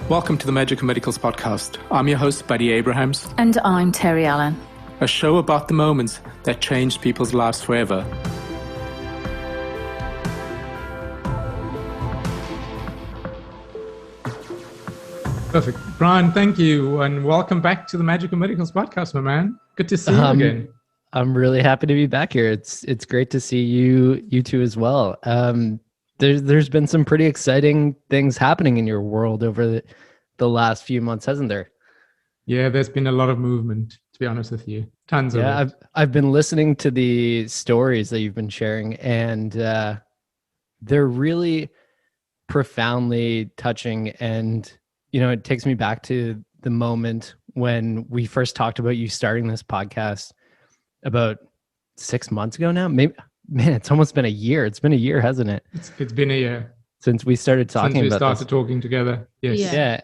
Welcome to the Magic of Medicals podcast. I'm your host, Buddy Abrahams. And I'm Terri Allen. A show about the moments that changed people's lives forever. Perfect. Brian, thank you. And welcome back to the Magic of Medicals podcast, my man. Good to see you again. I'm really happy to be back here. It's great to see you two as well. There's been some pretty exciting things happening in your world over the last few months, hasn't there? Yeah, there's been a lot of movement, to be honest with you. Tons of it. I've been listening to the stories that you've been sharing, and they're really profoundly touching. And, you know, it takes me back to the moment when we first talked about you starting this podcast about 6 months ago now. Maybe. Man, it's almost been a year. It's been a year, hasn't it? It's been a year since we started talking about this. Since we started talking together. Yes. Yeah.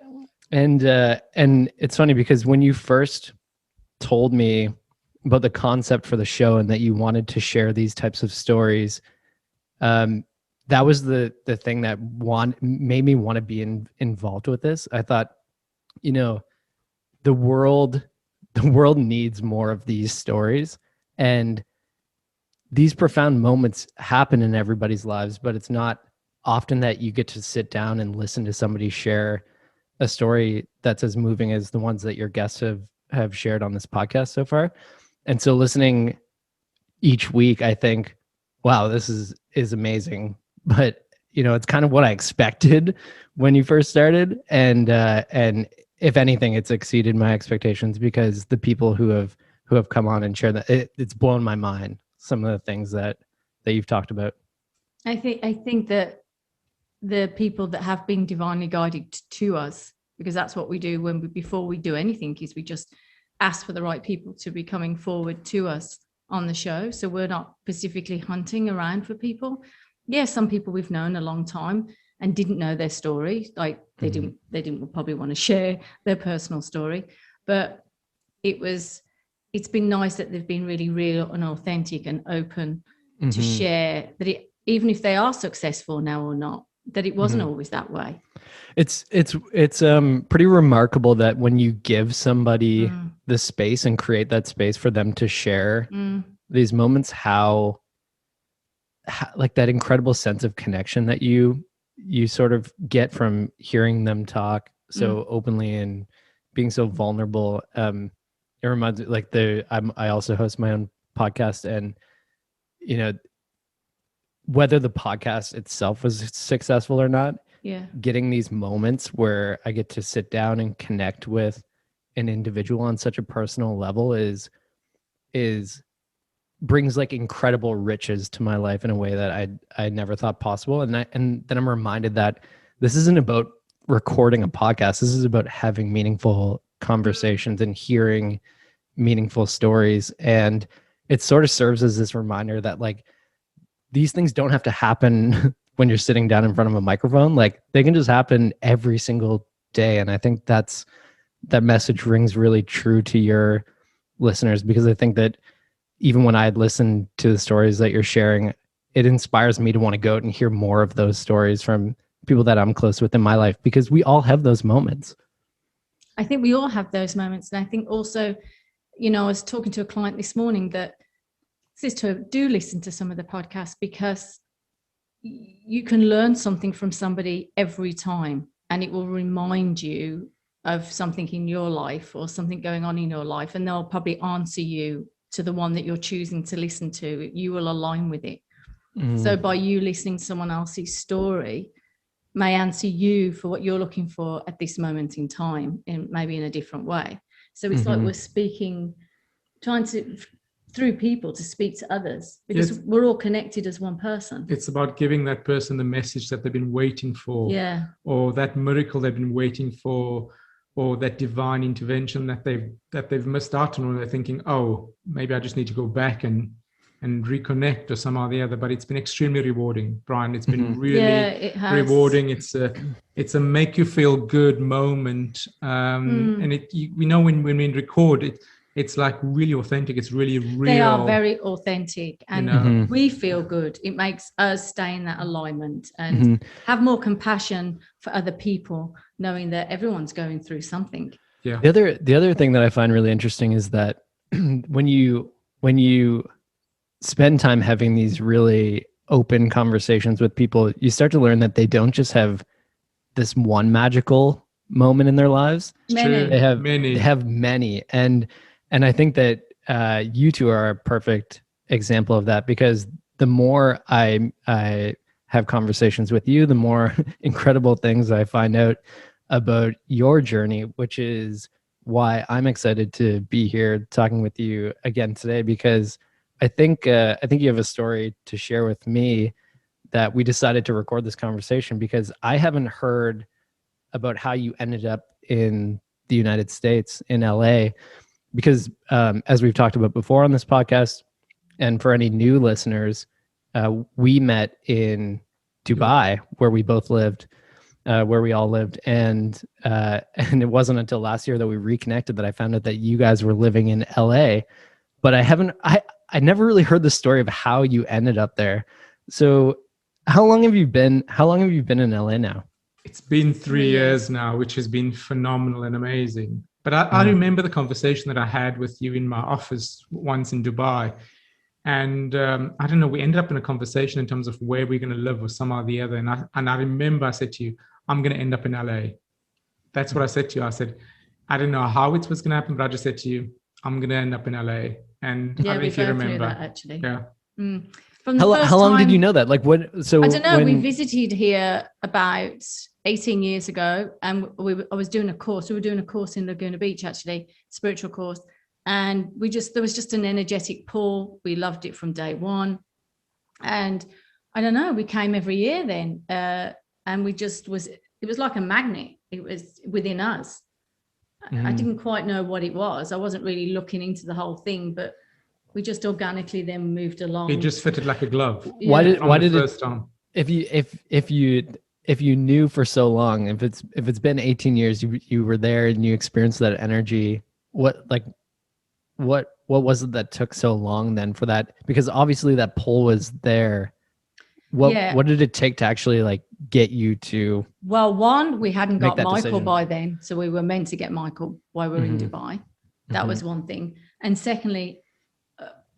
And it's funny because when you first told me about the concept for the show and that you wanted to share these types of stories, that was the thing that made me want to be involved with this. I thought, you know, the world needs more of these stories, and these profound moments happen in everybody's lives, but it's not often that you get to sit down and listen to somebody share a story that's as moving as the ones that your guests have shared on this podcast so far. And so listening each week, I think, wow, this is amazing. But, you know, it's kind of what I expected when you first started. And if anything, it's exceeded my expectations because the people who have come on and shared that, it's blown my mind. Some of the things that you've talked about. I think that the people that have been divinely guided to us, because that's what we do before we do anything, is we just ask for the right people to be coming forward to us on the show. So we're not specifically hunting around for people. Yeah, some people we've known a long time and didn't know their story, like they didn't probably want to share their personal story, but it's been nice that they've been really real and authentic and open to share that even if they are successful now or not, that it wasn't always that way. It's pretty remarkable that when you give somebody the space and create that space for them to share these moments, how like that incredible sense of connection that you sort of get from hearing them talk so openly and being so vulnerable. It reminds me, like I also host my own podcast, and you know, whether the podcast itself was successful or not, getting these moments where I get to sit down and connect with an individual on such a personal level is brings like incredible riches to my life in a way that I never thought possible. And then I'm reminded that this isn't about recording a podcast. This is about having meaningful conversations and hearing meaningful stories. And it sort of serves as this reminder that like these things don't have to happen when you're sitting down in front of a microphone. Like they can just happen every single day. And I think that message rings really true to your listeners, because I think that even when I listen to the stories that you're sharing, it inspires me to want to go out and hear more of those stories from people that I'm close with in my life, because we all have those moments. I think we all have those moments. And I think also, you know, I was talking to a client this morning that says do listen to some of the podcasts, because you can learn something from somebody every time, and it will remind you of something in your life or something going on in your life, and they'll probably answer you to the one that you're choosing to listen to. You will align with it. So by you listening to someone else's story may answer you for what you're looking for at this moment in time, maybe in a different way. So it's like we're speaking, trying to, through people, to speak to others, because we're all connected as one person. It's about giving that person the message that they've been waiting for, or that miracle they've been waiting for, or that divine intervention that they've missed out on, or they're thinking, oh, maybe I just need to go back and reconnect or somehow or the other. But it's been extremely rewarding, Brian. It's been really rewarding. It's a make you feel good moment. And we know when we record it, it's like really authentic. It's really real. They are very authentic, and you know? we feel good. It makes us stay in that alignment and have more compassion for other people, knowing that everyone's going through something. Yeah. The other thing that I find really interesting is that when you spend time having these really open conversations with people, you start to learn that they don't just have this one magical moment in their lives. They have many. And I think that you two are a perfect example of that, because the more I have conversations with you, the more incredible things I find out about your journey, which is why I'm excited to be here talking with you again today, because I think you have a story to share with me that we decided to record this conversation, because I haven't heard about how you ended up in the United States, in LA, because as we've talked about before on this podcast, and for any new listeners, we met in Dubai, where we both lived, where we all lived. And it wasn't until last year that we reconnected that I found out that you guys were living in LA, but I never really heard the story of how you ended up there. So how long have you been in LA now? It's been 3 years now, which has been phenomenal and amazing. But I remember the conversation that I had with you in my office once in Dubai. And I don't know, we ended up in a conversation in terms of where we're going to live or some or the other. And I remember I said to you, I'm going to end up in LA. That's what I said to you. I said, I don't know how it was going to happen, but I just said to you, I'm going to end up in LA. And I don't know if you remember. That, actually. Yeah. How long did you know that? Like what? So I don't know. We visited here about 18 years ago, and I was doing a course. We were doing a course in Laguna Beach, actually, spiritual course. And there was just an energetic pull. We loved it from day one. And I don't know, we came every year then. And it was like a magnet. It was within us. I didn't quite know what it was. I wasn't really looking into the whole thing, but we just organically then moved along. It just fitted like a glove. Yeah. Why did first time? If you knew for so long, if it's been 18 years, you were there and you experienced that energy, what was it that took so long then for that? Because obviously that pull was there. What did it take to actually like get you to? Well, one, we hadn't got Michael decision by then, so we were meant to get Michael while we were in Dubai. That was one thing. And secondly,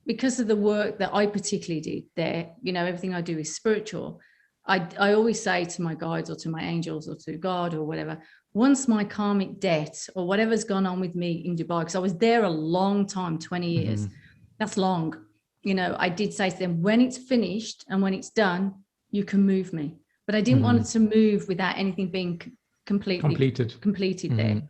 because of the work that I particularly did there, everything I do is spiritual. I always say to my guides or to my angels or to God or whatever, once my karmic debt or whatever's gone on with me in Dubai, because I was there a long time, 20 years, that's long. I did say to them, when it's finished and when it's done, you can move me. But I didn't want it to move without anything being completed there.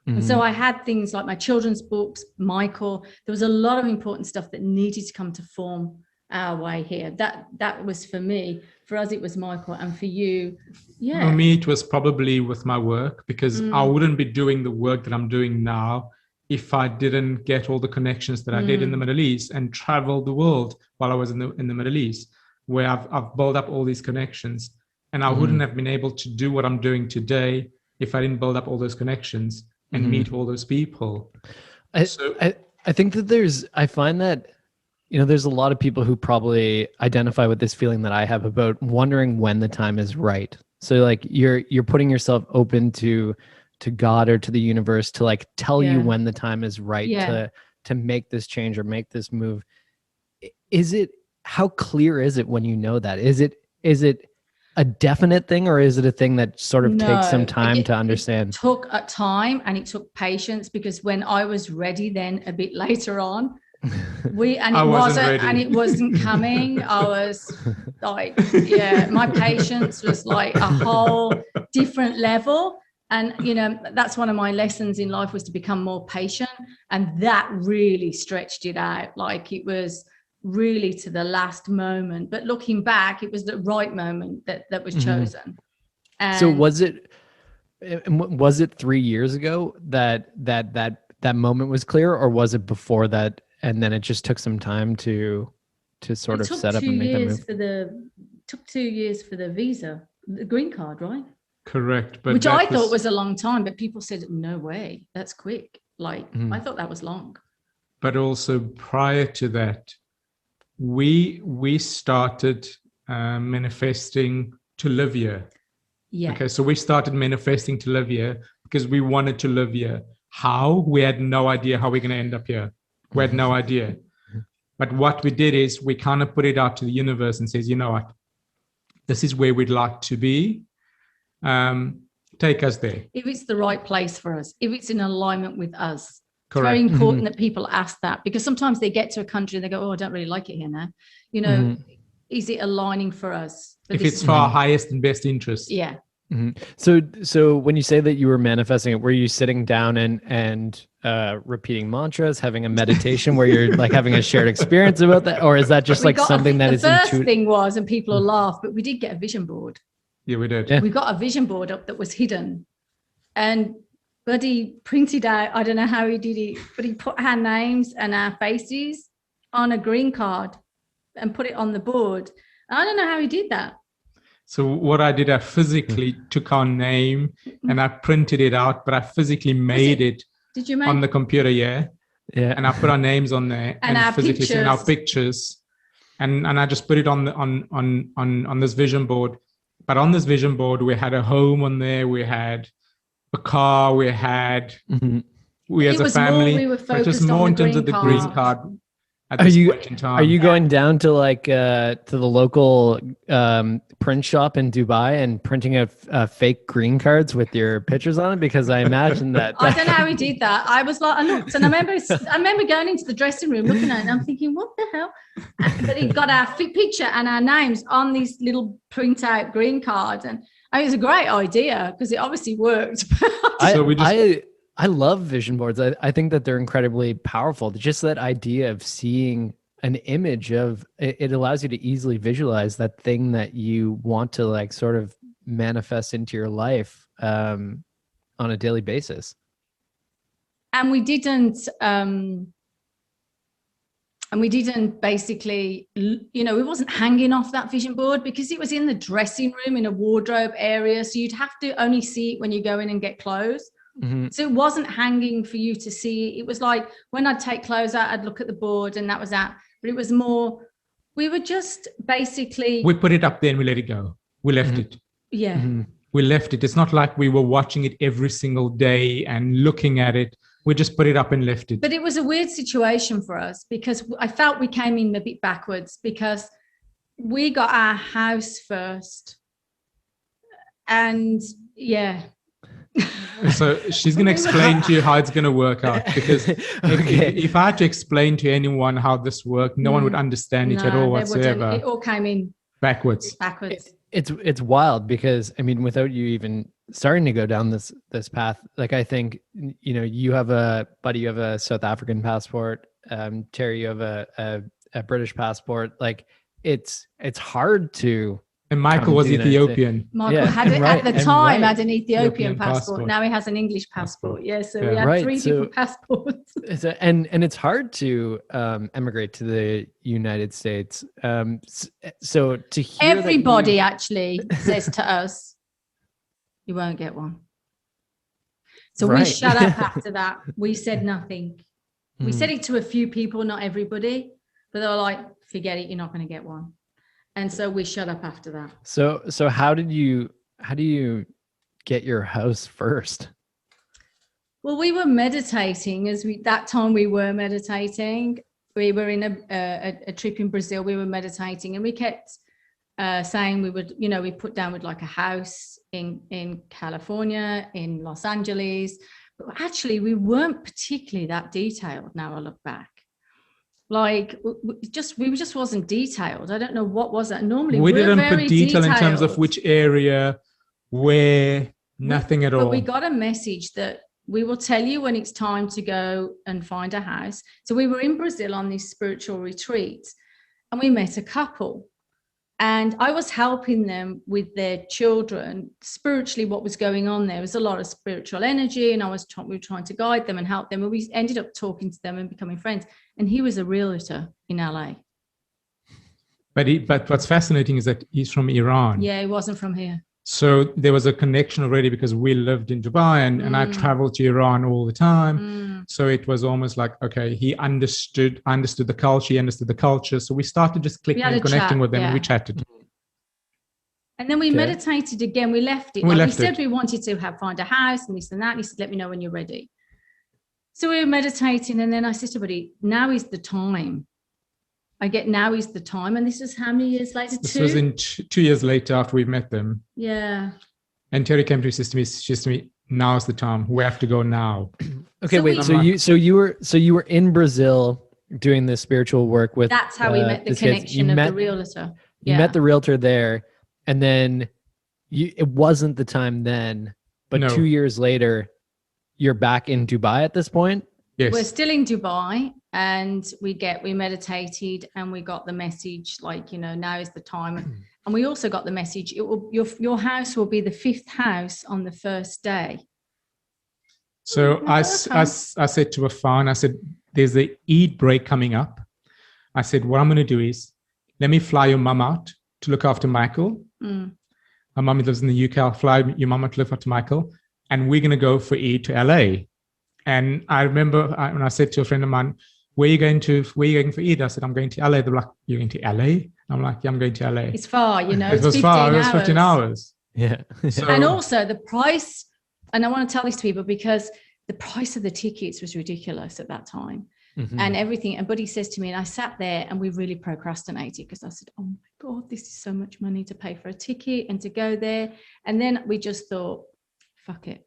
And so I had things like my children's books, Michael. There was a lot of important stuff that needed to come to form our way here. That was for me. For us, it was Michael, and for you, For me, it was probably with my work, because I wouldn't be doing the work that I'm doing now if I didn't get all the connections that I did in the Middle East and travel the world while I was in the Middle East, where I've built up all these connections. And I wouldn't have been able to do what I'm doing today if I didn't build up all those connections and meet all those people. I think that I find that, there's a lot of people who probably identify with this feeling that I have about wondering when the time is right. So like you're putting yourself open to God or to the universe to like tell you when the time is right to make this change or make this move. How clear is it when you know that? Is it a definite thing, or is it a thing that sort of takes some time to understand? It took a time and it took patience, because when I was ready then a bit later on, it wasn't coming. I was like, my patience was like a whole different level. And, that's one of my lessons in life, was to become more patient. And that really stretched it out. Like it was really to the last moment. But looking back, it was the right moment that was chosen. And so was it 3 years ago that moment was clear, or was it before that? And then it just took some time to sort of set up and make that move. Took 2 years for the visa, the green card, right? Correct. But which I thought was a long time, but people said, no way, that's quick. Like, I thought that was long. but also prior to that, we started manifesting to live here. Yeah. Okay, so we started manifesting to live here because we wanted to live here. How? We had no idea how we're going to end up here. We had no idea. But what we did is we kind of put it out to the universe and says, you know what? This is where we'd like to be. Take us there. If it's the right place for us, if it's in alignment with us. Correct. It's very important that people ask that, because sometimes they get to a country and they go, oh, I don't really like it here now. You know, is it aligning for us? If it's for our highest and best interest. Yeah. So when you say that you were manifesting it, were you sitting down and repeating mantras, having a meditation where you're like having a shared experience about that? Or is that just like something that is intuitive? The first thing was, and people will laugh, but we did get a vision board. Yeah, we did. Yeah. We got a vision board up that was hidden. And Buddy printed out, I don't know how he did it, but he put our names and our faces on a green card and put it on the board. I don't know how he did that. So what I did, I physically took our name and I printed it out, but I physically made it Did you make on the computer, yeah. And I put our names on there and our physically pictures. and our pictures, and I just put it on this vision board. But on this vision board, we had a home on there, we had a car, we had we as a family. We were but just focused more on in the terms of the green card. At this point in time. Are you going down to like to the local print shop in Dubai and printing out fake green cards with your pictures on it? Because I imagine that. I don't know how he did that. I was like, I looked, and I remember going into the dressing room, looking at it, and I'm thinking, what the hell? But he got our picture and our names on these little print out green cards, and it was a great idea because it obviously worked. I love vision boards. I think that they're incredibly powerful. Just that idea of seeing an image of it allows you to easily visualize that thing that you want to like sort of manifest into your life on a daily basis. And we didn't basically, you know, it wasn't hanging off that vision board because it was in the dressing room in a wardrobe area. So you'd have to only see it when you go in and get clothes. So it wasn't hanging for you to see. It was like when I'd take clothes out, I'd look at the board and that was that. But it was more, we were just basically. We put it up there and we let it go. We left it. Yeah. We left it. It's not like we were watching it every single day and looking at it. We just put it up and left it. But it was a weird situation for us because I felt we came in a bit backwards because we got our house first. And yeah. So she's going to explain to you how it's going to work out, because if I had to explain to anyone how this worked, no one would understand it at all whatsoever. It all came in backwards. It's wild because I mean, without you even starting to go down this path, like I think, you know, you have a South African passport, Terri, you have a British passport. Like it's hard to. And Michael was Ethiopian. Michael had at the time had an Ethiopian passport. Now he has an English passport. Yeah, so we had three different passports. And it's hard to emigrate to the United States. So to hear everybody actually says to us, "You won't get one." So we shut up after that. We said nothing. We said it to a few people, not everybody, but they were like, "Forget it. You're not going to get one." And so we shut up after that. So how do you get your house first? Well, we were meditating that time we were meditating. We were in a trip in Brazil. We were meditating and we kept saying we would, you know, we put down with like a house in California, in Los Angeles. But actually we weren't particularly that detailed now I look back. Like we just wasn't detailed. I don't know what was that. Normally we didn't put detail in terms of which area, where, nothing at all. But we got a message that we will tell you when it's time to go and find a house. So we were in Brazil on this spiritual retreat and we met a couple. And I was helping them with their children. Spiritually, what was going on there was a lot of spiritual energy, and we were trying to guide them and help them. And we ended up talking to them and becoming friends. And he was a realtor in LA. But what's fascinating is that he's from Iran. Yeah, he wasn't from here. So there was a connection already because we lived in Dubai and I traveled to Iran all the time. So it was almost like, okay, he understood the culture, he understood the culture. So we started just clicking and connecting with them, and we chatted. And then we meditated again. We left it. We said we wanted to find a house and this and that. And he said, let me know when you're ready. So we were meditating. And then I said to Buddy, now is the time. Now is the time. And this was how many years later? This was in 2 years later after we met them. Yeah. And Terri came to me, she said to me, now's the time. We have to go now. Okay, wait. So you were in Brazil doing this spiritual work with. That's how we met the connection of the realtor. You met the realtor there, and then it wasn't the time then, but 2 years later, you're back in Dubai at this point. Yes, we're still in Dubai, and we meditated, and we got the message like, now is the time. And we also got the message, your house will be the 5th house on the first day. So I said to Afan, I said, there's the Eid break coming up. I said, what I'm going to do is, let me fly your mum out to look after Michael. My mum lives in the UK. I'll fly your mum out to look after Michael. And we're going to go for Eid to LA. And I remember when I said to a friend of mine, where are you going for Eid? I said, I'm going to LA. They're like, you're going to LA? I'm like, yeah, I'm going to LA. It's far, It was far. It was 15 hours. Yeah. And also the price, and I want to tell this to people because the price of the tickets was ridiculous at that time. And everything. And Buddy says to me, and I sat there and we really procrastinated because I said, oh my God, this is so much money to pay for a ticket and to go there. And then we just thought, fuck it.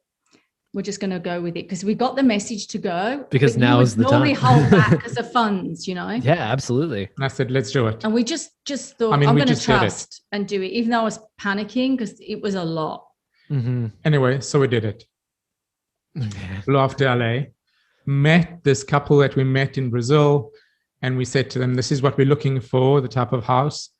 We're just going to go with it because we got the message to go. Because now is the time. Normally hold back because of funds, Yeah, absolutely. And I said, let's do it. And we just thought, I'm going to trust and do it, even though I was panicking because it was a lot. Anyway, so we did it. Flew off to LA, met this couple that we met in Brazil, and we said to them, this is what we're looking for, the type of house.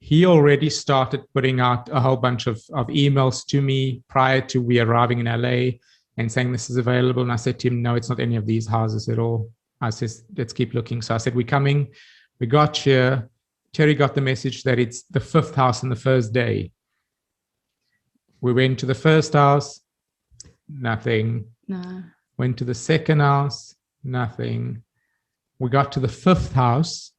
He already started putting out a whole bunch of emails to me prior to we arriving in LA and saying this is available. And I said to him, no, it's not any of these houses at all. I said, let's keep looking. So I said, we're coming. We got here. Terri got the message that it's the 5th house on the first day. We went to the first house, nothing. No. Went to the second house, nothing. We got to the 5th house.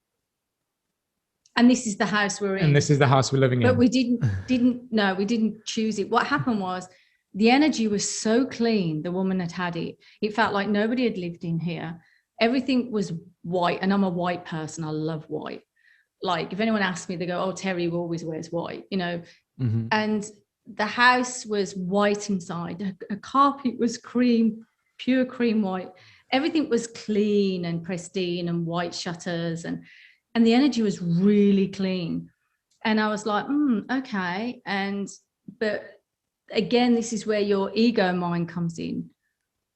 And this is the house we're in. And this is the house we're living in. But we didn't choose it. What happened was the energy was so clean. The woman had it. It felt like nobody had lived in here. Everything was white. And I'm a white person. I love white. Like if anyone asks me, they go, oh, Terri always wears white, And the house was white inside. A carpet was cream, pure cream white. Everything was clean and pristine and white shutters and the energy was really clean. And I was like, okay. But again, this is where your ego mind comes in.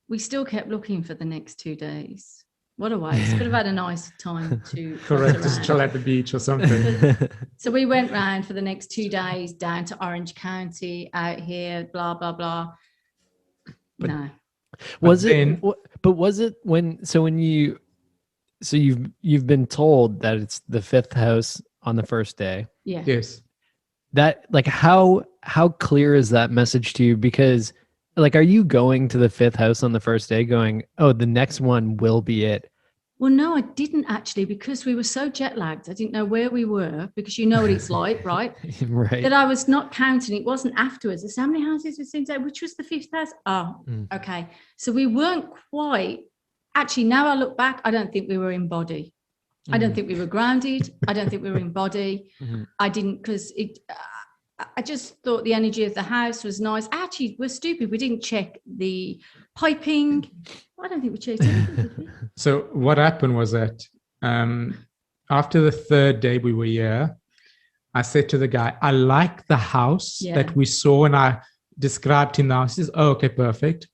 We still kept looking for the next 2 days. What a waste. Could have had a nice time to correct, just chill at the beach or something. So we went round for the next 2 days down to Orange County, out here, blah, blah, blah. No. Was it when you've been told that it's the 5th house on the first day? Yeah. Yes. That like how clear is that message to you? Because like, are you going to the 5th house on the first day going, oh, the next one will be it? Well, no, I didn't actually, because we were so jet lagged. I didn't know where we were because you know what it's like, right? Right. That I was not counting. It wasn't afterwards. There's how many houses we've seen today? Which was the 5th house? Oh, okay. So we weren't quite. Actually, now I look back, I don't think we were in body. I don't think we were grounded. I don't think we were in body. I didn't, because I just thought the energy of the house was nice. Actually, we're stupid. We didn't check the piping. I don't think we checked anything, did we? So what happened was that after the 3rd day we were here, I said to the guy, I like the house that we saw, and I described him now. He says, oh, okay, perfect.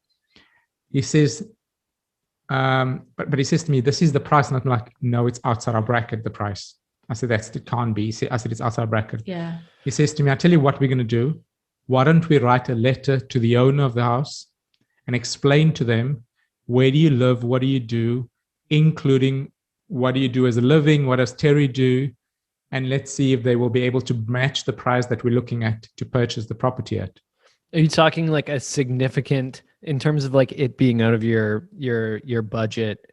He says, but he says to me, this is the price. And I'm like, no, it's outside our bracket, the price. I said, it can't be. I said, it's outside our bracket. Yeah. He says to me, I tell you what we're going to do. Why don't we write a letter to the owner of the house and explain to them, where do you live? What do you do? Including what do you do as a living? What does Terri do? And let's see if they will be able to match the price that we're looking at to purchase the property at. Are you talking like a significant in terms of like it being out of your budget,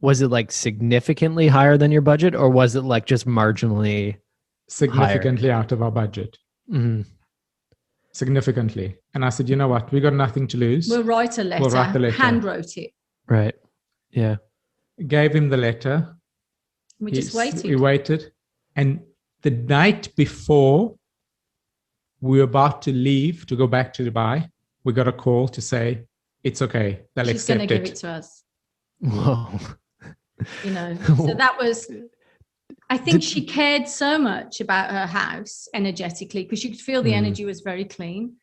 was it like significantly higher than your budget, or was it like just marginally significantly out of our budget? Mm-hmm. Significantly. And I said, you know what? We got nothing to lose. We'll write a letter. Hand wrote it. Right. Yeah. Gave him the letter. We just waited. We waited. And the night before we were about to leave to go back to Dubai, we got a call to say, it's okay. They'll accept it. She's going to give it to us. Whoa. You know, so that was, I think she cared so much about her house energetically, because you could feel the energy was very clean,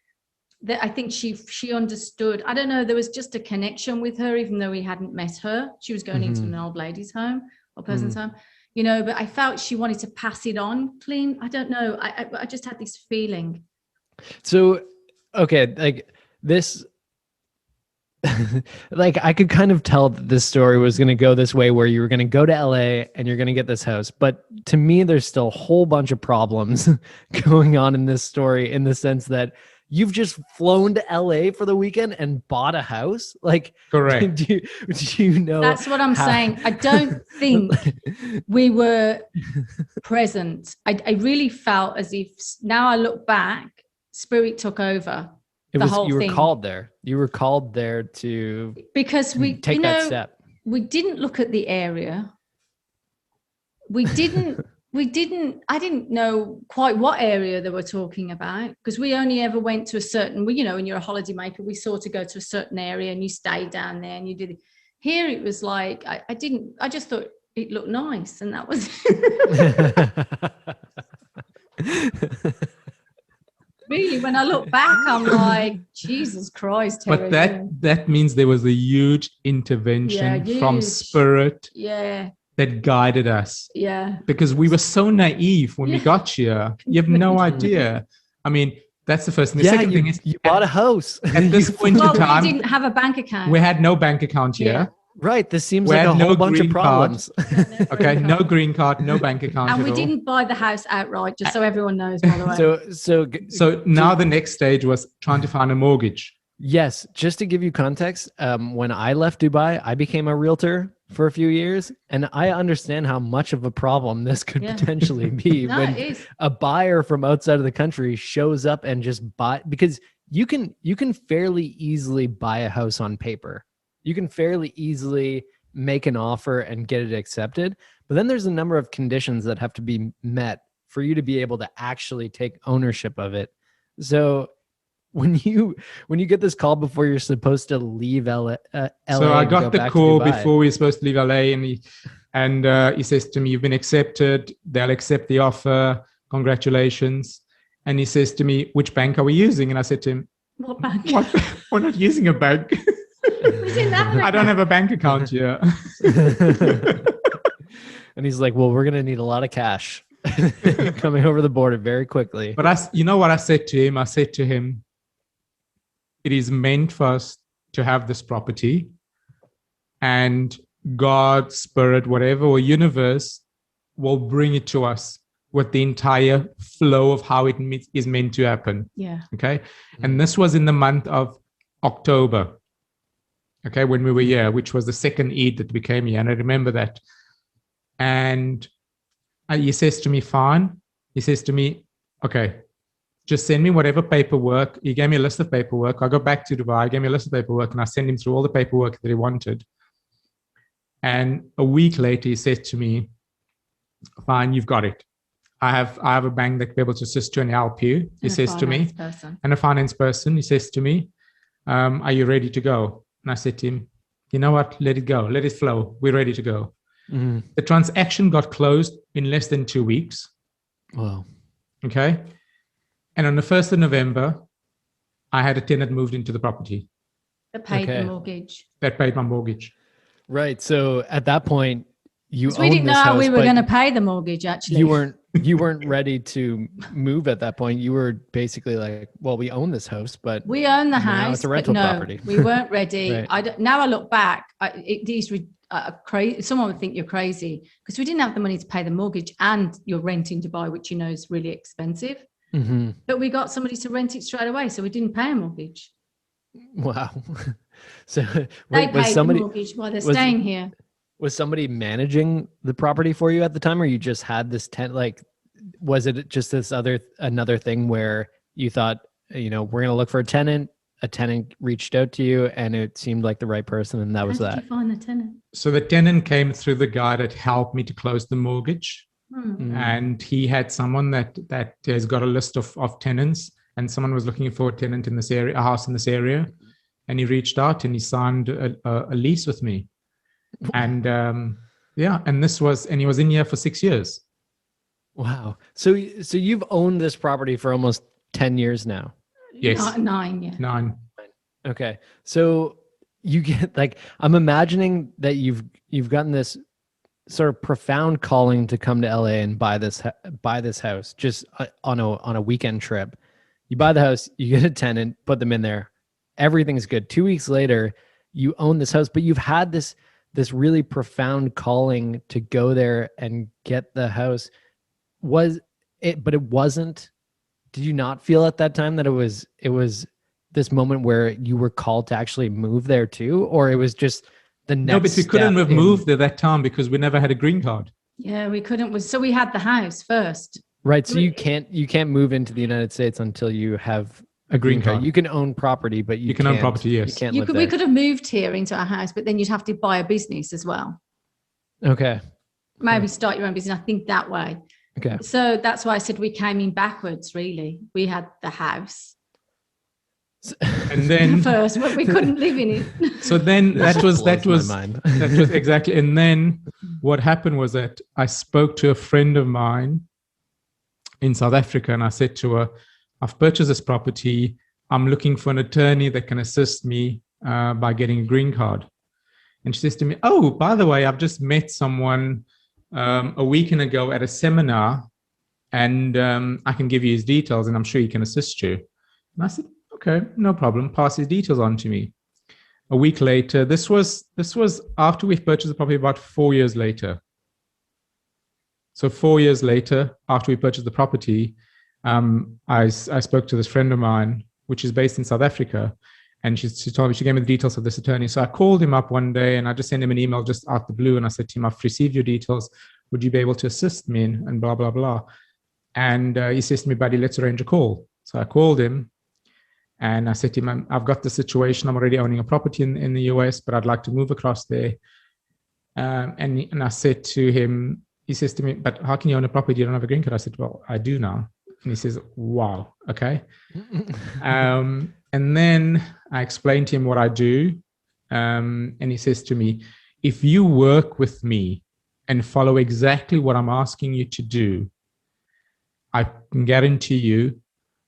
that I think she understood. I don't know, there was just a connection with her, even though we hadn't met her. She was going into an old lady's home or person's home, you know, but I felt she wanted to pass it on clean. I don't know. I just had this feeling. So, okay, like this, like I could kind of tell that this story was going to go this way, where you were going to go to LA and you're going to get this house. But to me, there's still a whole bunch of problems going on in this story, in the sense that you've just flown to LA for the weekend and bought a house. Like, correct. Do you know? That's what I'm saying. I don't think we were present. I really felt as if, now I look back, Spirit took over. You were called there. You were called there to, because we take that step. We didn't look at the area. I didn't know quite what area they were talking about, because we only ever went to a certain, you know, when you're a holiday maker, we sort of go to a certain area and you stay down there and you did it. Here it was like, I just thought it looked nice, and that was really, when I look back, I'm like, Jesus Christ, Terri. But that means there was a huge intervention from Spirit that guided us. Yeah. Because we were so naive when we got here. You have no idea. I mean, that's the first thing. The second thing is, you bought a house. At this point in time, we didn't have a bank account. We had no bank account here. Right. This seems like a whole bunch of problems. Okay. No green card, no bank account. And we didn't buy the house outright, just so everyone knows, by the way. So now the next stage was trying to find a mortgage. Yes. Just to give you context, when I left Dubai, I became a realtor for a few years, and I understand how much of a problem this could potentially be when a buyer from outside of the country shows up and just buy, because you can fairly easily buy a house on paper. You can fairly easily make an offer and get it accepted. But then there's a number of conditions that have to be met for you to be able to actually take ownership of it. So when you get this call before you're supposed to leave LA, so I got the call before we were supposed to leave LA, and he says to me, "You've been accepted. They'll accept the offer. Congratulations." And he says to me, "Which bank are we using?" And I said to him, "What bank? We're not using a bank." I don't have a bank account here. And he's like, "Well, we're going to need a lot of cash coming over the border very quickly." But you know what I said to him? I said to him, it is meant for us to have this property, and God, Spirit, whatever, or universe will bring it to us with the entire flow of how it is meant to happen. Yeah. Okay. And this was in the month of October. Okay. When we were here, which was the second Eid that we came here. And I remember that. And he says to me, fine. He says to me, okay, just send me whatever paperwork. He gave me a list of paperwork. I go back to Dubai, gave me a list of paperwork, and I sent him through all the paperwork that he wanted. And a week later, he said to me, fine, you've got it. I have a bank that can be able to assist you and help you. He says to me, and a finance person. He says to me, are you ready to go? And I said to him, you know what? Let it go. Let it flow. We're ready to go. Mm-hmm. The transaction got closed in less than 2 weeks. Wow. Okay. And on the 1st of November, I had a tenant moved into the property. That paid the mortgage. That paid my mortgage. Right. So at that point, we didn't know how we were going to pay the mortgage. Actually, you weren't ready to move at that point. You were basically like, well, we own this house, but we own the house. It's a rental property. We weren't ready. Right. Now I look back, these crazy. Someone would think you're crazy because we didn't have the money to pay the mortgage, and you're renting Dubai, which you know is really expensive. Mm-hmm. But we got somebody to rent it straight away, so we didn't pay a mortgage. Wow. So They wait, was paid somebody, the mortgage while they're staying here. was somebody managing the property for you at the time, or you just had this like, was it just this another thing where you thought, we're going to look for a tenant reached out to you and it seemed like the right person, and that was that? How did you find the tenant? So the tenant came through the guy that helped me to close the mortgage. And he had someone that has got a list of tenants, and someone was looking for a tenant in this area, a house in this area, and he reached out and he signed a lease with me. And and he was in here for 6 years. Wow. So you've owned this property for almost 10 years now. Yes. 9, yeah. 9. Okay. So you get, like, I'm imagining that you've gotten this sort of profound calling to come to LA and buy this house just on a weekend trip. You buy the house, you get a tenant, put them in there. Everything's good. 2 weeks later, you own this house, but you've had this really profound calling to go there and get the house. But it wasn't, did you not feel at that time that it was this moment where you were called to actually move there too? Or it was just the next? No, but we couldn't have moved at that time because we never had a green card. Yeah, we couldn't. So we had the house first. Right. So you can't move into the United States until you have a green card. You can own property, but you can own property. Yes. You can't live there. We could have moved here into our house, but then you'd have to buy a business as well. Okay. Maybe start your own business. I think that way. Okay. So that's why I said we came in backwards, really. We had the house. And then first, but we couldn't live in it. So then that was exactly. And then what happened was that I spoke to a friend of mine in South Africa, and I said to her, I've purchased this property. I'm looking for an attorney that can assist me by getting a green card. And she says to me, oh, by the way, I've just met someone a weekend ago at a seminar, and I can give you his details, and I'm sure he can assist you. And I said, okay, no problem. Pass his details on to me. A week later, this was after we've purchased the property, about 4 years later. So 4 years later, after we purchased the property, I spoke to this friend of mine, which is based in South Africa, and she told me, she gave me the details of this attorney. So I called him up one day and I just sent him an email just out the blue, and I said to him, I've received your details. Would you be able to assist me? And blah, blah, blah. And he says to me, buddy, let's arrange a call. So I called him and I said to him, I've got the situation. I'm already owning a property in the US, but I'd like to move across there. And I said to him, he says to me, but how can you own a property? You don't have a green card. I said, well, I do now. And he says, wow, okay. And then I explained to him what I do. And he says to me, if you work with me and follow exactly what I'm asking you to do, I can guarantee you,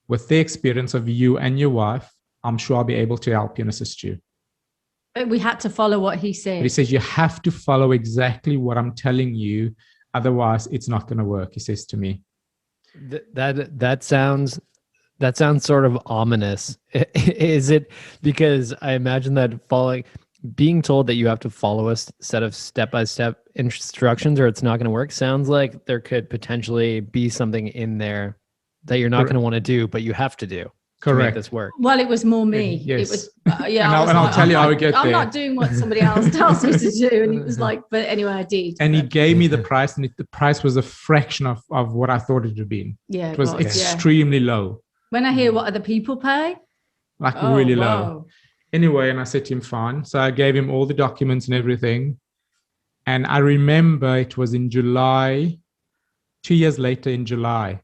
with the experience of you and your wife, I'm sure I'll be able to help you and assist you. But we had to follow what he said. But he says, you have to follow exactly what I'm telling you. Otherwise, it's not going to work, he says to me. That sounds sort of ominous. Is it? Because I imagine that being told that you have to follow a set of step-by-step instructions or it's not going to work sounds like there could potentially be something in there that you're not going to want to do, but you have to do. Correct. To make this work. Well, it was more me. Yes. It was, yeah. I'll tell you how we get there. I'm not doing what somebody else tells me to do. And he was like, but anyway, I did. And he gave me the price, and the price was a fraction of what I thought it would have been. Yeah. It was extremely low. When I hear what other people pay. Like really low. Anyway, and I said to him, fine. So I gave him all the documents and everything. And I remember it was in July, 2 years later in July,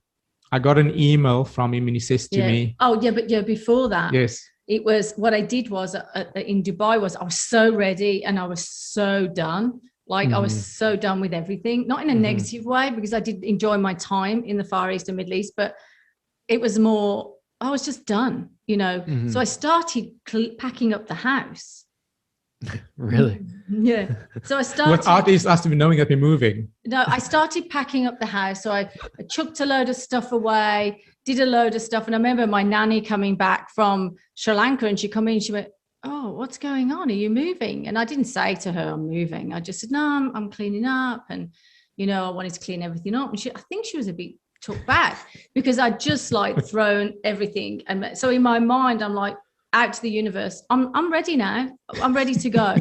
I got an email from him and he says to me. Oh, yeah, but before that. Yes. It was, what I did was in Dubai was I was so ready and I was so done. Like I was so done with everything, not in a negative way, because I did enjoy my time in the Far East and Middle East, but it was more, I was just done, So I started packing up the house. Really? Yeah. So I started. What artists asked me knowing that we're moving? No, I started packing up the house. So I chucked a load of stuff away, did a load of stuff. And I remember my nanny coming back from Sri Lanka and she come in and she went, oh, what's going on? Are you moving? And I didn't say to her, I'm moving. I just said, no, I'm cleaning up. And, I wanted to clean everything up. And I think she was a bit took back because I just thrown everything. And so in my mind, I'm like, out to the universe. I'm ready now. I'm ready to go.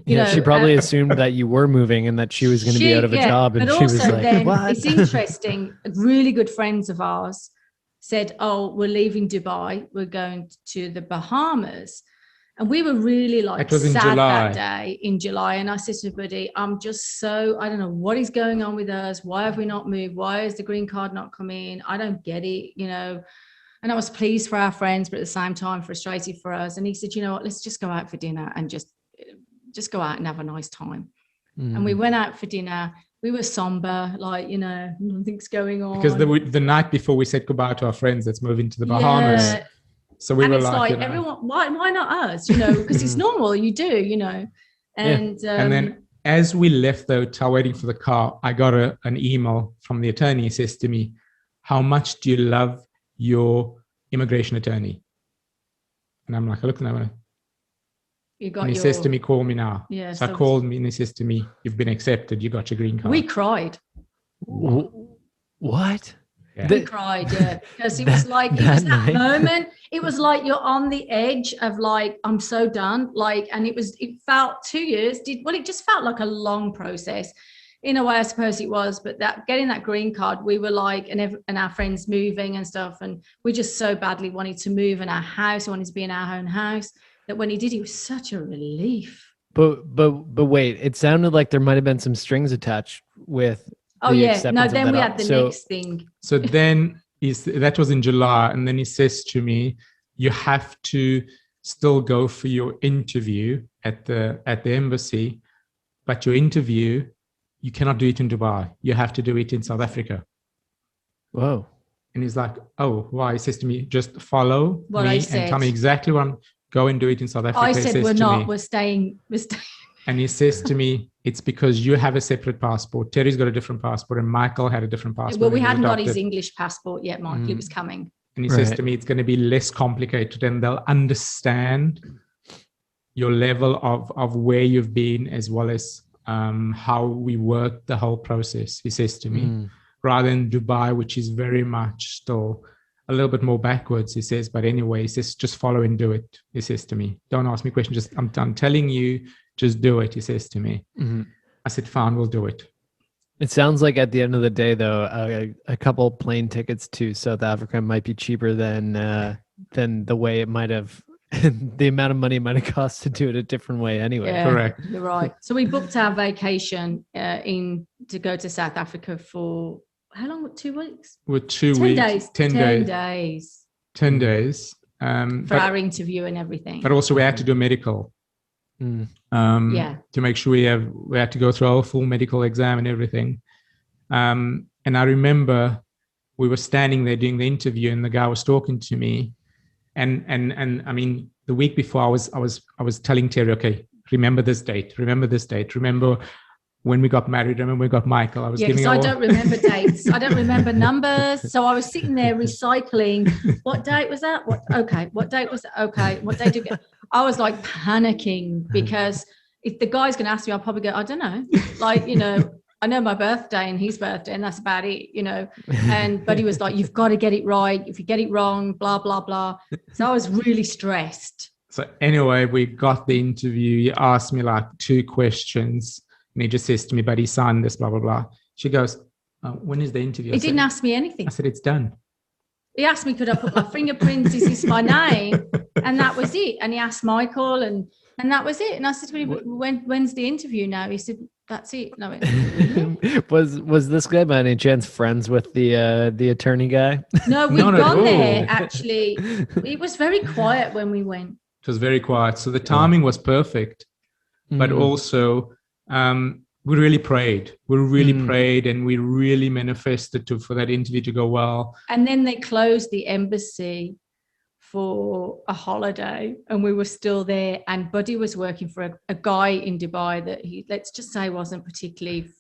You know, she probably assumed that you were moving and that she was going to be out of a job. And but she was also like, then what? It's interesting. Really good friends of ours said, oh, we're leaving Dubai. We're going to the Bahamas. And we were really like sad that day in July. And I said to Buddy, I'm just so, I don't know what is going on with us. Why have we not moved? Why is the green card not coming in? I don't get it, you know. And I was pleased for our friends, but at the same time frustrated for us. And he said, you know what, let's just go out for dinner and just go out and have a nice time. And we went out for dinner. We were somber, like, you know, nothing's going on. Because the night before we said goodbye to our friends that's moving to the Bahamas. Yeah. So we were like, you know, everyone, why not us? You know, because it's normal, you do, you know. And and then as we left the hotel waiting for the car, I got an email from the attorney. He says to me, how much do you love your immigration attorney? And I'm like, I look at him, and he says to me, call me now. Yeah, so I called me and he says to me, you've been accepted, you got your green card. We cried. What? Yeah. We cried, yeah, because it was like, it was that moment. It was like you're on the edge of like, I'm so done. Like, and it felt 2 years. It just felt like a long process. In a way, I suppose it was, but that getting that green card, we were like, and our friends moving and stuff, and we just so badly wanted to move in our house, wanted to be in our own house, that when he did, it was such a relief. But wait, it sounded like there might have been some strings attached with. Oh yeah, no. Then we had the next thing. So then that was in July, and then he says to me, "You have to still go for your interview at the embassy, but your interview, you cannot do it in Dubai. You have to do it in South Africa." Whoa! And he's like, "Oh, why?" He says to me, "Just follow what me and tell me exactly what I'm. Go and do it in South Africa." I said, "We're staying." And he says to me, it's because you have a separate passport. Terry's got a different passport and Michael had a different passport. Well, we hadn't got his English passport yet, Michael. It was coming. And he says to me, it's going to be less complicated and they'll understand your level of where you've been as well as how we work the whole process, he says to me, rather than Dubai, which is very much still a little bit more backwards, he says. But anyway, he says, just follow and do it, he says to me. Don't ask me questions. Just I'm telling you, just do it, he says to me. I said, fine, we'll do it. It sounds like at the end of the day, though, a couple plane tickets to South Africa might be cheaper than the way it might have, the amount of money it might have cost to do it a different way anyway. Yeah, correct. You're right. So we booked our vacation to go to South Africa for how long? 2 weeks? With 2 weeks. 10 days. 10 days. 10 days. For our interview and everything. But also we had to do a medical. To make sure we had to go through a full medical exam and everything. And I remember we were standing there doing the interview and the guy was talking to me. And I mean, the week before I was telling Terry, okay, remember this date, remember when we got married, remember we got Michael. I was giving I don't remember dates. I don't remember numbers. So I was sitting there recycling. What date was that? What date was that? Okay. What date did you get? I was like panicking because if the guy's going to ask me, I'll probably go, I don't know. Like, you know, I know my birthday and his birthday and that's about it, you know. But he was like, you've got to get it right. If you get it wrong, blah, blah, blah. So I was really stressed. So anyway, we got the interview. He asked me like 2 questions. And he just says to me, but he signed this, blah, blah, blah. She goes, when is the interview? He didn't ask me anything. I said, it's done. He asked me, could I put my fingerprints? Is this my name? And that was it. And he asked Michael and that was it. And I said, when's the interview now? He said, that's it. No, really? Was this guy by any chance friends with the attorney guy? No, we'd gone there actually. It was very quiet when we went. It was very quiet. So the timing was perfect, but also we really prayed. Prayed and we really manifested for that interview to go well. And then they closed the embassy for a holiday and we were still there. And Buddy was working for a guy in Dubai that let's just say wasn't particularly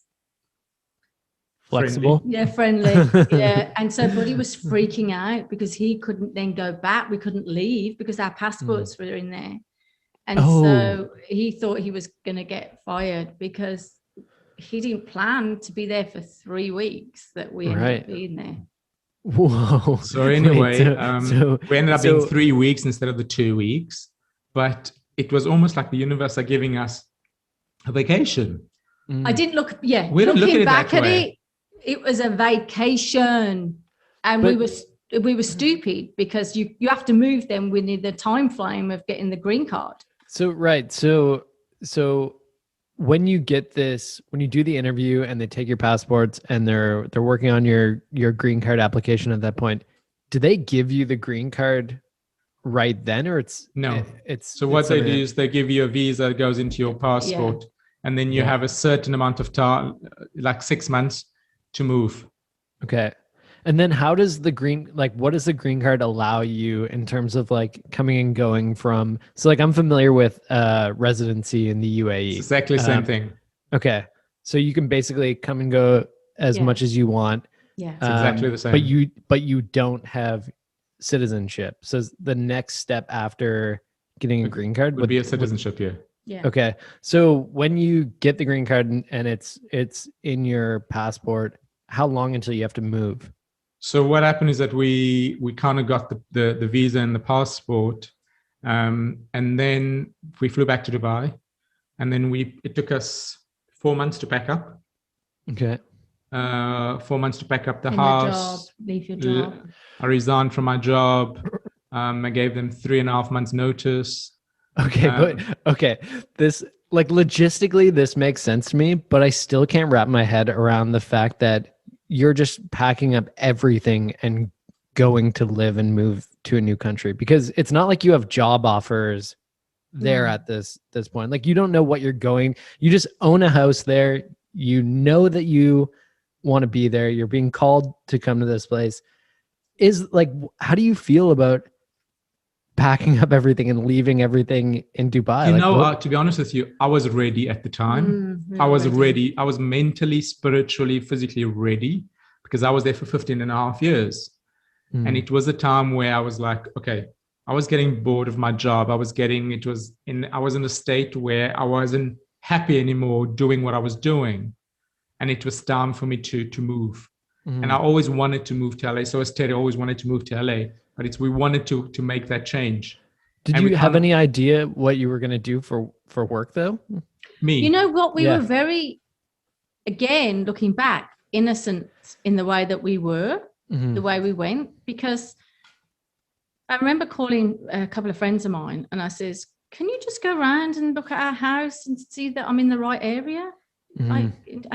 flexible. Friendly. Yeah. And so Buddy was freaking out because he couldn't then go back. We couldn't leave because our passports were in there. And so he thought he was going to get fired because he didn't plan to be there for 3 weeks that we ended up being there. Whoa. So anyway, we ended up being so 3 weeks instead of the 2 weeks, but it was almost like the universe are giving us a vacation. I didn't look, yeah. We don't look at it back that at way. it was a vacation, and we were stupid because you have to move them within the time frame of getting the green card. So right, so when you get this, when you do the interview and they take your passports and they're working on your green card application at that point, do they give you the green card right then, or it's no? So what they do is they give you a visa that goes into your passport, and then you have a certain amount of time, like 6 months, to move. Okay. And then how does what does the green card allow you in terms of like coming and going from, so like I'm familiar with residency in the UAE. It's exactly the same thing. Okay. So you can basically come and go as much as you want. Yeah. It's exactly the same. But you don't have citizenship. So the next step after getting a green card would be a citizenship, Yeah. Okay. So when you get the green card and it's in your passport, how long until you have to move? So what happened is that we kind of got the visa and the passport, and then we flew back to Dubai, and then it took us 4 months to pack up. Okay. 4 months to pack up the In house. Leave your job. I resigned from my job. I gave them 3.5 months notice. Okay, but this, like, logistically, this makes sense to me, but I still can't wrap my head around the fact that you're just packing up everything and going to live and move to a new country, because it's not like you have job offers there at this point. Like, you don't know what you're going. You just own a house there. You know that you want to be there. You're being called to come to this place. Is like, how do you feel about packing up everything and leaving everything in Dubai? To be honest with you, I was ready at the time. I was ready. I was mentally, spiritually, physically ready, because I was there for 15.5 years. And it was a time where I was like, okay, I was getting bored of my job. I was in a state where I wasn't happy anymore doing what I was doing. And it was time for me to move. And I always wanted to move to LA. So as Terri always wanted to move to LA. But we wanted to make that change. Did you have any idea what you were going to do for work, though? Me. You know what? We were very, again, looking back, innocent in the way that we were, the way we went. Because I remember calling a couple of friends of mine and I says, can you just go around and look at our house and see that I'm in the right area? I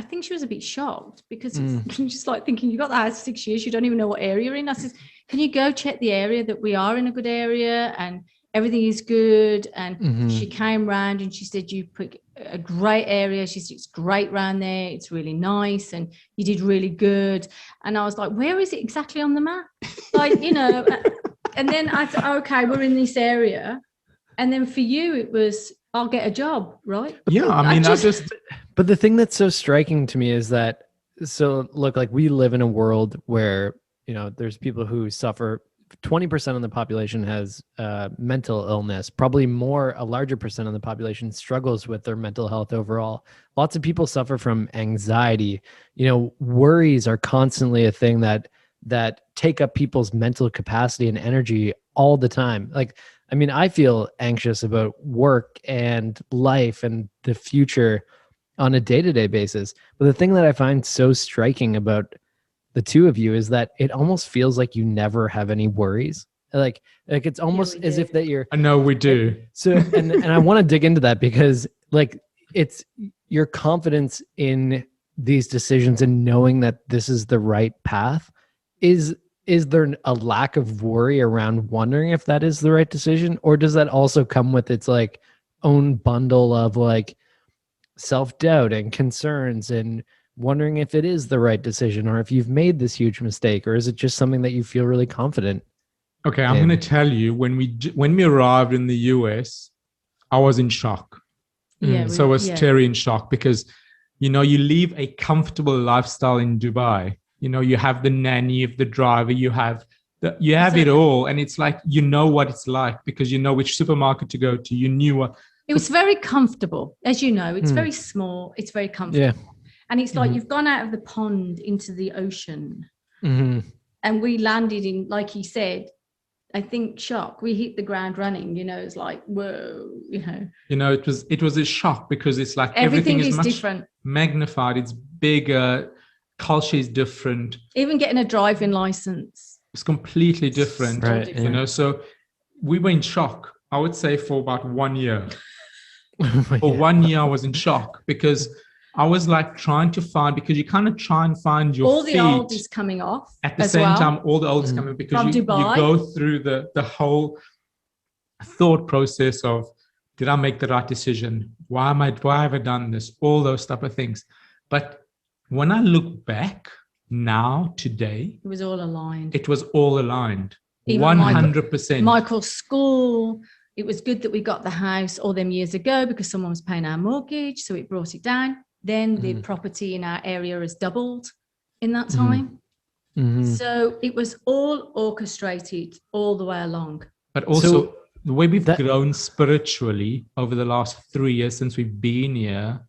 think she was a bit shocked, because it's just like thinking, you got the house for 6 years, you don't even know what area you're in. I says, can you go check the area, that we are in a good area and everything is good? And she came round and she said, you pick a great area. She said, it's great round there. It's really nice. And you did really good. And I was like, where is it exactly on the map? Like, you know, and then I thought, okay, we're in this area. And then for you, it was, I'll get a job, right? Yeah, I mean, But the thing that's so striking to me is that, so look, like, we live in a world where, you know, there's people who suffer. 20% of the population has mental illness. Probably a larger percent of the population struggles with their mental health overall. Lots of people suffer from anxiety. You know, worries are constantly a thing that take up people's mental capacity and energy all the time. Like, I mean, I feel anxious about work and life and the future on a day-to-day basis. But the thing that I find so striking about the two of you is that it almost feels like you never have any worries. Like it's almost as if that you're. I know we do. So, and I want to dig into that, because like, it's your confidence in these decisions and knowing that this is the right path. Is there a lack of worry around wondering if that is the right decision, or does that also come with its like own bundle of like self-doubt and concerns and wondering if it is the right decision, or if you've made this huge mistake, or is it just something that you feel really confident? Okay, I'm going to tell you, when we arrived in the US, I was in shock. So was Terri in shock, because, you know, you leave a comfortable lifestyle in Dubai. You know, you have the nanny, you have the driver, you have it all. And it's like, you know what it's like, because you know which supermarket to go to. You knew what. It was very comfortable. As you know, it's very small. It's very comfortable. Yeah. And it's like you've gone out of the pond into the ocean. And we landed in, like he said, I think shock. We hit the ground running, it's like, whoa, it was a shock, because it's like everything is much different, magnified. It's bigger. Culture is different. Even getting a driving license, it's completely different, right? Different. So we were in shock, I would say, for about 1 year. For Yeah. 1 year, I was in shock, because I was like trying to find, because you kind of try and find your all feet. the old is coming off at the same time. All the old is coming, because you go through the whole thought process of, did I make the right decision? Why have I done this? All those type of things. But when I look back now, today, it was all aligned. It was all aligned. Even 100%. Michael's school, it was good that we got the house all them years ago, because someone was paying our mortgage, so it brought it down. Then the property in our area has doubled in that time. So it was all orchestrated all the way along. But also, the way we've grown spiritually over the last 3 years since we've been here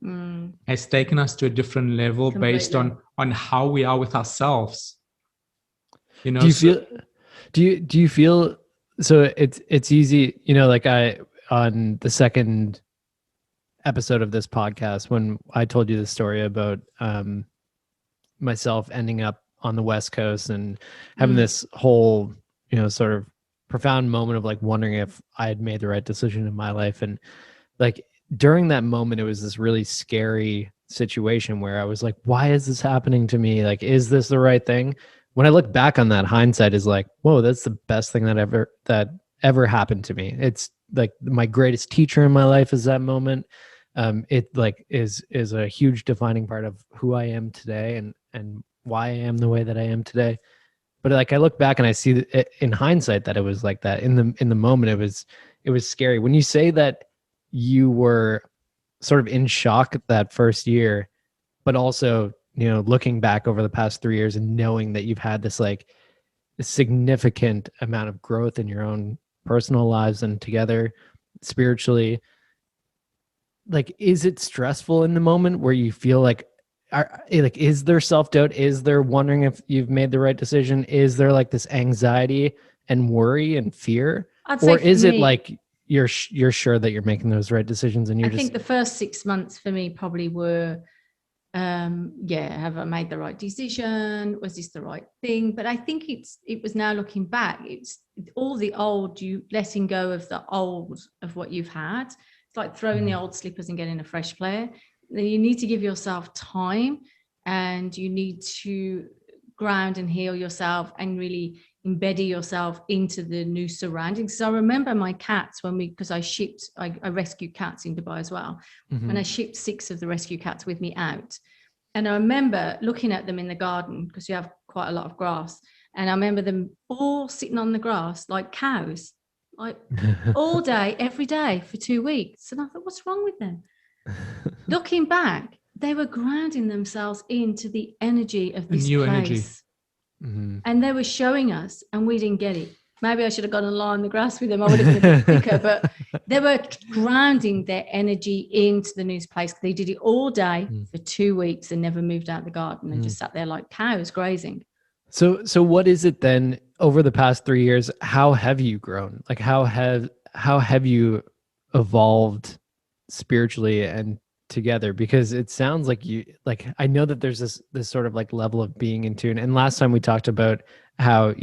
has taken us to a different level. Completely. Based on how we are with ourselves. Do you feel so it's easy, like on the second episode of this podcast, when I told you the story about myself ending up on the West Coast and having this whole, sort of profound moment of like wondering if I had made the right decision in my life. And like during that moment, it was this really scary situation where I was like, why is this happening to me? Like, is this the right thing? When I look back on that, hindsight is like, whoa, that's the best thing that ever happened to me. It's like my greatest teacher in my life is that moment. It like is a huge defining part of who I am today and why I am the way that I am today. But like I look back and I see in hindsight that it was like that. In the moment, it was scary. When you say that you were sort of in shock that first year, but also looking back over the past 3 years and knowing that you've had this like a significant amount of growth in your own personal lives and together spiritually, like, is it stressful in the moment where you feel like, is there self-doubt? Is there wondering if you've made the right decision? Is there like this anxiety and worry and fear? Or is it like you're sure that you're making those right decisions? And I think the first 6 months for me probably were, have I made the right decision? Was this the right thing? But I think it was now looking back, it's all the old, you letting go of the old of what you've had. It's like throwing the old slippers and getting a fresh pair. Then you need to give yourself time, and you need to ground and heal yourself and really embed yourself into the new surroundings. So I remember my cats because I rescued cats in Dubai as well. And I shipped 6 of the rescue cats with me out. And I remember looking at them in the garden, because you have quite a lot of grass. And I remember them all sitting on the grass like cows, like all day, every day for 2 weeks. And I thought, what's wrong with them? Looking back, they were grounding themselves into the energy of this new place. Energy. And they were showing us, and we didn't get it. Maybe I should have gone and lie on the grass with them. I would have been a bit quicker, but they were grounding their energy into the new place. They did it all day for 2 weeks and never moved out the garden and just sat there like cows grazing. So what is it then over the past 3 years? How have you grown? Like how have you evolved spiritually and together? Because it sounds like I know that there's this sort of like level of being in tune. And last time we talked about how,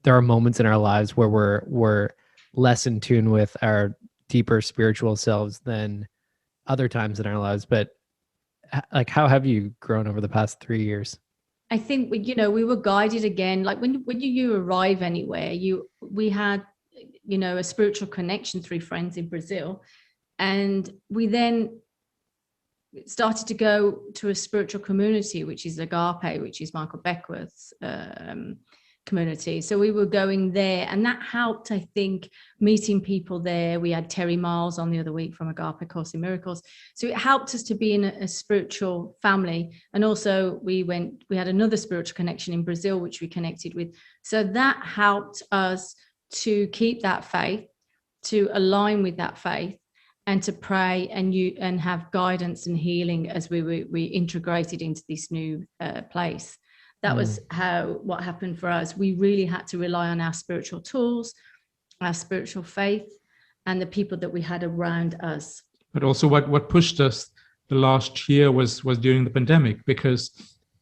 there are moments in our lives where we're less in tune with our deeper spiritual selves than other times in our lives. But like, how have you grown over the past 3 years? I think we were guided again. Like when you arrive anywhere, we had, a spiritual connection through friends in Brazil. And we then started to go to a spiritual community, which is Agape, which is Michael Beckwith's community. So we were going there, and that helped, I think, meeting people there. We had Terry Miles on the other week from Agape Course in Miracles. So it helped us to be in a spiritual family. And also we had another spiritual connection in Brazil, which we connected with. So that helped us to keep that faith, to align with that faith, and to pray and have guidance and healing as we integrated into this new place. That was what happened for us. We really had to rely on our spiritual tools, our spiritual faith, and the people that we had around us. But also what pushed us the last year was during the pandemic, because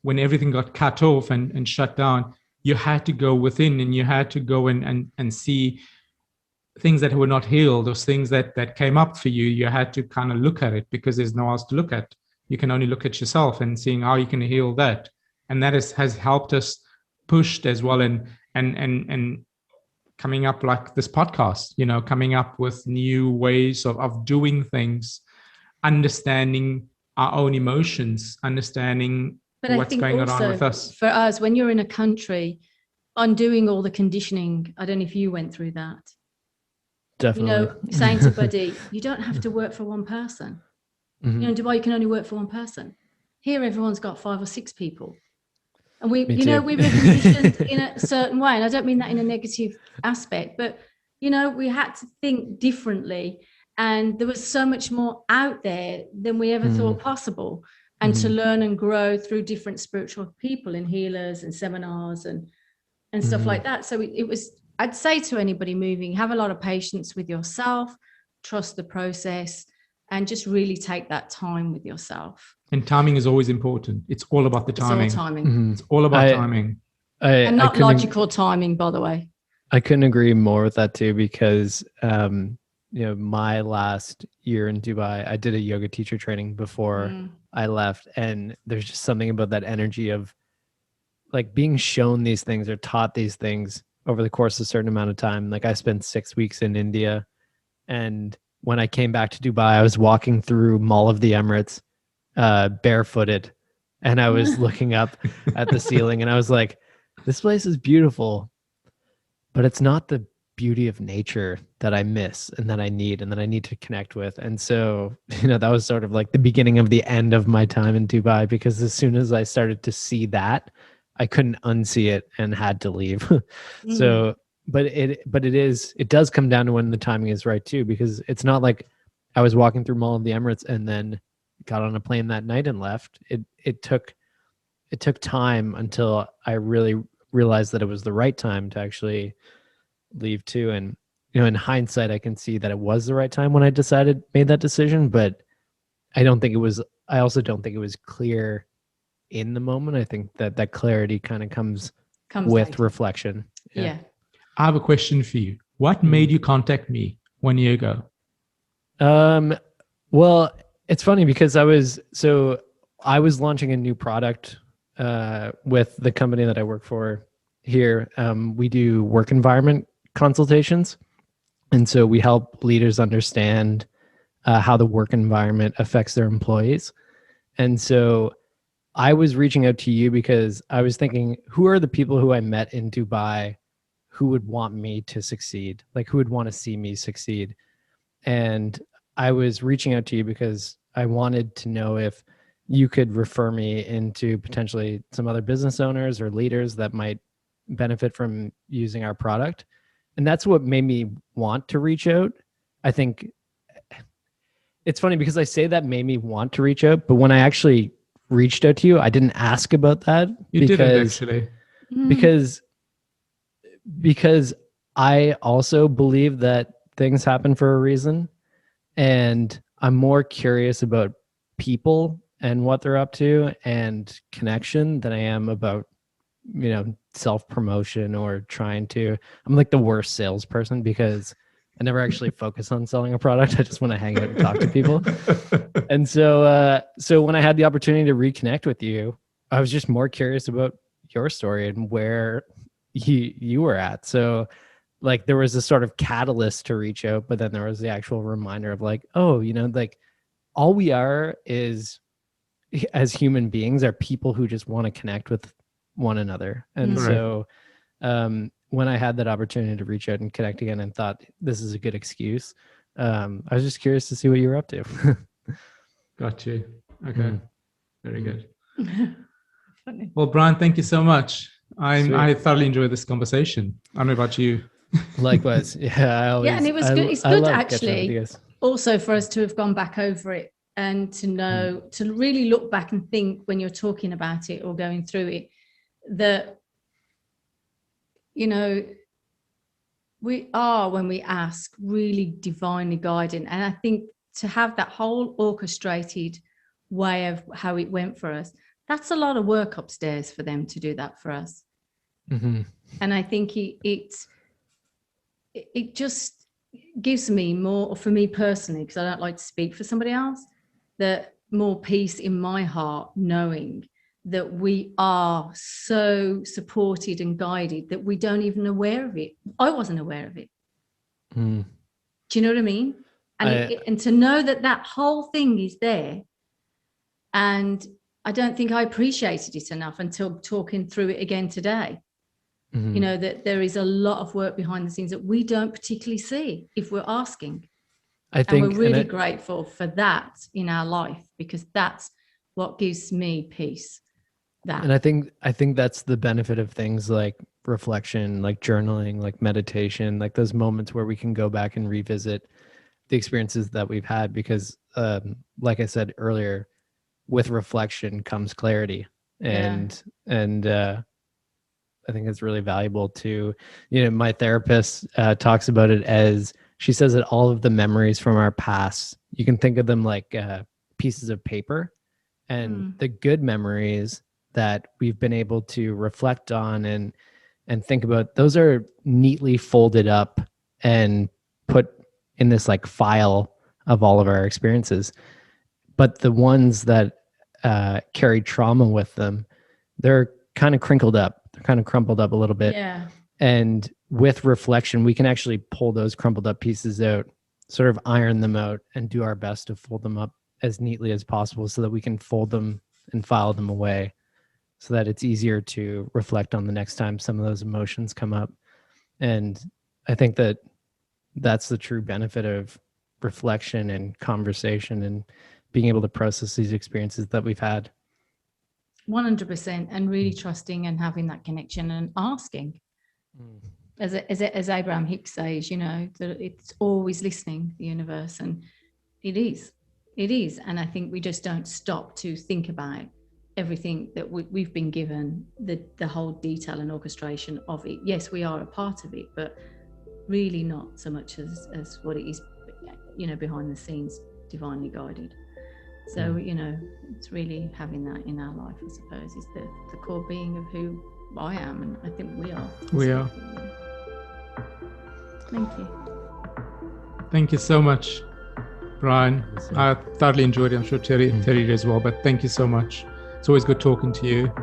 when everything got cut off and shut down, you had to go within, and you had to go and see things that were not healed, those things that came up for you. You had to kind of look at it, because there's no else to look at. You can only look at yourself and seeing how you can heal that. And that has helped us pushed as well, and coming up like this podcast, coming up with new ways of doing things, understanding our own emotions, understanding what's going on with us. For us, when you're in a country, undoing all the conditioning, I don't know if you went through that. Definitely. Saying to Buddy, you don't have to work for one person. Mm-hmm. In Dubai, you can only work for one person. Here, everyone's got 5 or 6 people. And we were conditioned in a certain way. And I don't mean that in a negative aspect, but, we had to think differently. And there was so much more out there than we ever thought possible. And to learn and grow through different spiritual people and healers and seminars and stuff like that. So it was, I'd say to anybody moving, have a lot of patience with yourself, trust the process, and just really take that time with yourself. And timing is always important. It's all about the timing. It's all timing. It's all about timing. And not logical timing, by the way. I couldn't agree more with that too, because my last year in Dubai, I did a yoga teacher training before I left, and there's just something about that energy of like being shown these things or taught these things over the course of a certain amount of time. Like I spent 6 weeks in India, and when I came back to Dubai, I was walking through Mall of the Emirates barefooted, and I was looking up at the ceiling, and I was like, this place is beautiful, but it's not the beauty of nature that I miss and that I need to connect with. And so, that was sort of like the beginning of the end of my time in Dubai, because as soon as I started to see that, I couldn't unsee it and had to leave. So, but it does come down to when the timing is right too, because it's not like I was walking through Mall of the Emirates and then got on a plane that night and left. It took time until I really realized that it was the right time to actually leave too. And in hindsight, I can see that it was the right time when I made that decision, but I also don't think it was clear in the moment. I think that clarity kind of comes with later. Reflection. Yeah. I have a question for you. What made you contact me 1 year ago? Well, it's funny because I was launching a new product with the company that I work for here. We do work environment consultations. And so we help leaders understand how the work environment affects their employees. And so I was reaching out to you because I was thinking, who are the people who I met in Dubai who would want me to succeed? Like, who would want to see me succeed? And I was reaching out to you because I wanted to know if you could refer me into potentially some other business owners or leaders that might benefit from using our product. And that's what made me want to reach out. I think it's funny because I say that made me want to reach out, but when I actually reached out to you, I didn't ask about that. You didn't actually. Because I also believe that things happen for a reason. And I'm more curious about people and what they're up to and connection than I am about, self-promotion or I'm like the worst salesperson because I never actually focus on selling a product. I just want to hang out and talk to people. And so when I had the opportunity to reconnect with you, I was just more curious about your story and where you were at. So like there was a sort of catalyst to reach out, but then there was the actual reminder of like, oh, like all we are is as human beings are people who just want to connect with one another. And so when I had that opportunity to reach out and connect again and thought this is a good excuse, I was just curious to see what you were up to. Got you. Okay. Very good. Funny. Well, Brian, thank you so much. I thoroughly enjoyed this conversation. I don't know about you. Likewise. Yeah. And it was good. It's good actually also for us to have gone back over it and to know, to really look back and think when you're talking about it or going through it, that, you know, we are, when we ask, really divinely guided. And I think to have that whole orchestrated way of how it went for us, that's a lot of work upstairs for them to do that for us. Mm-hmm. And I think it just gives me more, or for me personally, because I don't like to speak for somebody else, that more peace in my heart, knowing that we are so supported and guided that we don't even aware of it. I wasn't aware of it. Mm. Do you know what I mean? And and to know that that whole thing is there, and I don't think I appreciated it enough until talking through it again today. Mm-hmm. You know, that there is a lot of work behind the scenes that we don't particularly see if we're asking. I think, and we're really grateful for that in our life, because that's what gives me peace. And I think that's the benefit of things like reflection, like journaling, like meditation, like those moments where we can go back and revisit the experiences that we've had, because like I said earlier, with reflection comes clarity. And I think it's really valuable to, you know, my therapist talks about it as, she says that all of the memories from our past, you can think of them like pieces of paper, and the good memories that we've been able to reflect on and think about, those are neatly folded up and put in this like file of all of our experiences. But the ones that carry trauma with them, they're kind of crinkled up. They're kind of crumpled up a little bit. Yeah. And with reflection, we can actually pull those crumpled up pieces out, sort of iron them out, and do our best to fold them up as neatly as possible so that we can fold them and file them away, so that it's easier to reflect on the next time some of those emotions come up. And I think that that's the true benefit of reflection and conversation and being able to process these experiences that we've had. 100%, and really trusting and having that connection and asking. As Abraham Hicks says, you know, that it's always listening, the universe, and it is. And I think we just don't stop to think about everything that we've been given, the whole detail and orchestration of it. Yes, we are a part of it, but really not so much as what it is, you know, behind the scenes, divinely guided. So, you know, it's really having that in our life, I suppose, is the core being of who I am, and I think we are. We are. Thank you. Thank you so much, Brian. I thoroughly enjoyed it. I'm sure Terry did as well, but thank you so much. It's always good talking to you.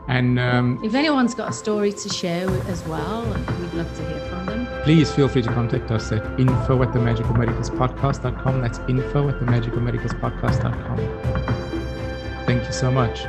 And if anyone's got a story to share as well, we'd love to hear from them. Please feel free to contact us at info@themagicalmedicalspodcast.com. That's info@themagicalmedicalspodcast.com. Thank you so much.